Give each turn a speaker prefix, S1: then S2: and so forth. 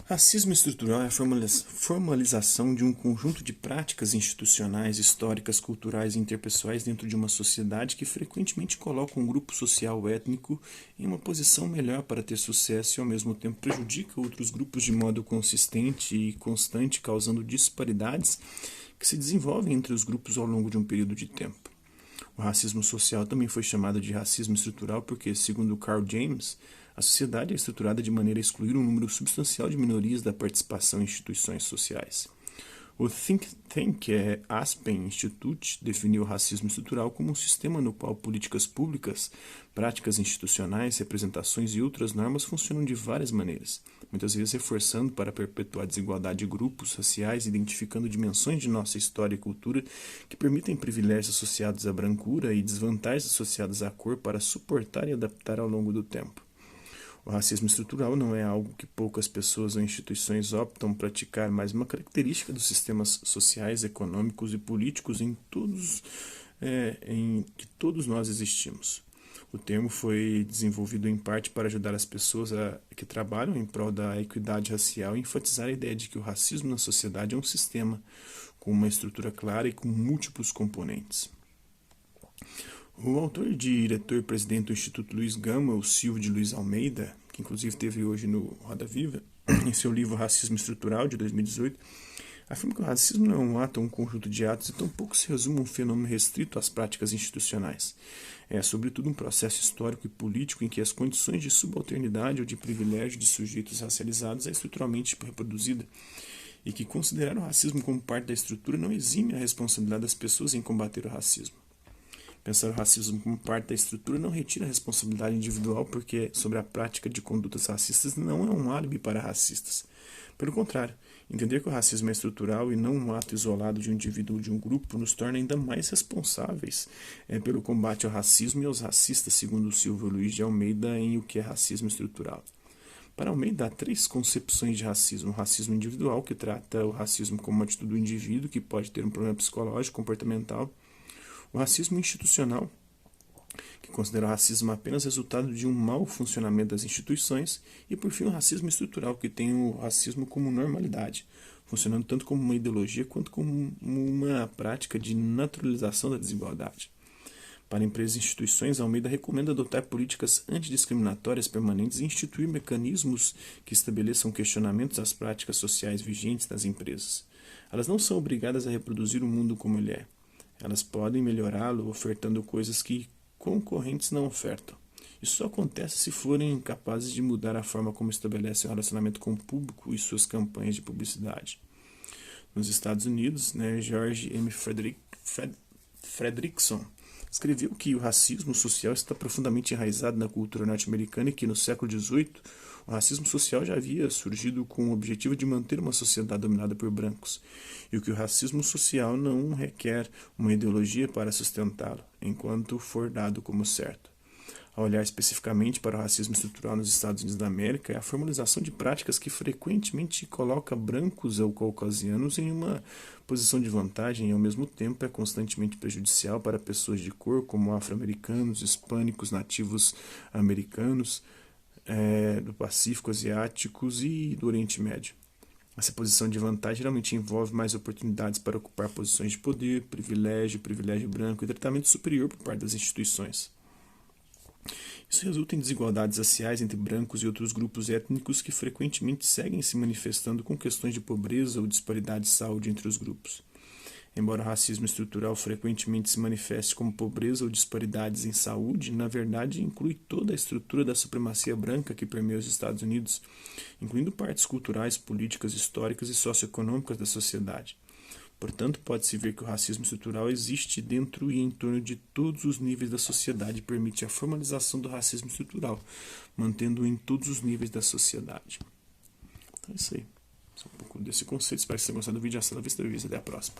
S1: Racismo estrutural é a formalização de um conjunto de práticas institucionais, históricas, culturais e interpessoais dentro de uma sociedade que frequentemente coloca um grupo social ou étnico em uma posição melhor para ter sucesso e ao mesmo tempo prejudica outros grupos de modo consistente e constante, causando disparidades que se desenvolvem entre os grupos ao longo de um período de tempo. O racismo social também foi chamado de racismo estrutural porque, segundo Carl James, a sociedade é estruturada de maneira a excluir um número substancial de minorias da participação em instituições sociais. O think tank Aspen Institute definiu o racismo estrutural como um sistema no qual políticas públicas, práticas institucionais, representações e outras normas funcionam de várias maneiras, muitas vezes reforçando para perpetuar a desigualdade de grupos raciais, identificando dimensões de nossa história e cultura que permitem privilégios associados à brancura e desvantagens associadas à cor para suportar e adaptar ao longo do tempo. O racismo estrutural não é algo que poucas pessoas ou instituições optam praticar, mas uma característica dos sistemas sociais, econômicos e políticos em que todos nós existimos. O termo foi desenvolvido em parte para ajudar as pessoas que trabalham em prol da equidade racial e enfatizar a ideia de que o racismo na sociedade é um sistema com uma estrutura clara e com múltiplos componentes. O autor e diretor-presidente do Instituto Luiz Gama, o Silvio de Luiz Almeida, que inclusive esteve hoje no Roda Viva, em seu livro Racismo Estrutural, de 2018, afirma que o racismo não é um ato ou um conjunto de atos e tampouco se resume a um fenômeno restrito às práticas institucionais. É, sobretudo, um processo histórico e político em que as condições de subalternidade ou de privilégio de sujeitos racializados é estruturalmente reproduzida e que considerar o racismo como parte da estrutura não exime a responsabilidade das pessoas em combater o racismo. Pensar o racismo como parte da estrutura não retira a responsabilidade individual, porque sobre a prática de condutas racistas não é um álibi para racistas. Pelo contrário, entender que o racismo é estrutural e não um ato isolado de um indivíduo ou de um grupo nos torna ainda mais responsáveis pelo combate ao racismo e aos racistas, segundo Silvio Luiz de Almeida em O que é Racismo Estrutural. Para Almeida, há três concepções de racismo. O racismo individual, que trata o racismo como uma atitude do indivíduo, que pode ter um problema psicológico, comportamental. O racismo institucional, que considera o racismo apenas resultado de um mau funcionamento das instituições, e por fim o racismo estrutural, que tem o racismo como normalidade, funcionando tanto como uma ideologia quanto como uma prática de naturalização da desigualdade. Para empresas e instituições, Almeida recomenda adotar políticas antidiscriminatórias permanentes e instituir mecanismos que estabeleçam questionamentos às práticas sociais vigentes das empresas. Elas não são obrigadas a reproduzir o mundo como ele é. Elas podem melhorá-lo ofertando coisas que concorrentes não ofertam. Isso só acontece se forem capazes de mudar a forma como estabelecem o relacionamento com o público e suas campanhas de publicidade. Nos Estados Unidos, George M. Fredrickson escreveu que o racismo social está profundamente enraizado na cultura norte-americana e que no século XVIII o racismo social já havia surgido com o objetivo de manter uma sociedade dominada por brancos, e que o racismo social não requer uma ideologia para sustentá-lo, enquanto for dado como certo. Ao olhar especificamente para o racismo estrutural nos Estados Unidos da América, é a formalização de práticas que frequentemente coloca brancos ou caucasianos em uma posição de vantagem e, ao mesmo tempo, é constantemente prejudicial para pessoas de cor, como afro-americanos, hispânicos, nativos americanos, do Pacífico, asiáticos e do Oriente Médio. Essa posição de vantagem geralmente envolve mais oportunidades para ocupar posições de poder, privilégio branco e tratamento superior por parte das instituições. Isso resulta em desigualdades raciais entre brancos e outros grupos étnicos que frequentemente seguem se manifestando com questões de pobreza ou disparidade de saúde entre os grupos. Embora o racismo estrutural frequentemente se manifeste como pobreza ou disparidades em saúde, na verdade inclui toda a estrutura da supremacia branca que permeia os Estados Unidos, incluindo partes culturais, políticas, históricas e socioeconômicas da sociedade. Portanto, pode-se ver que o racismo estrutural existe dentro e em torno de todos os níveis da sociedade e permite a formalização do racismo estrutural, mantendo-o em todos os níveis da sociedade. Então é isso aí. Esse é um pouco desse conceito. Espero que vocês tenham gostado do vídeo. Hasta la vista, até a próxima.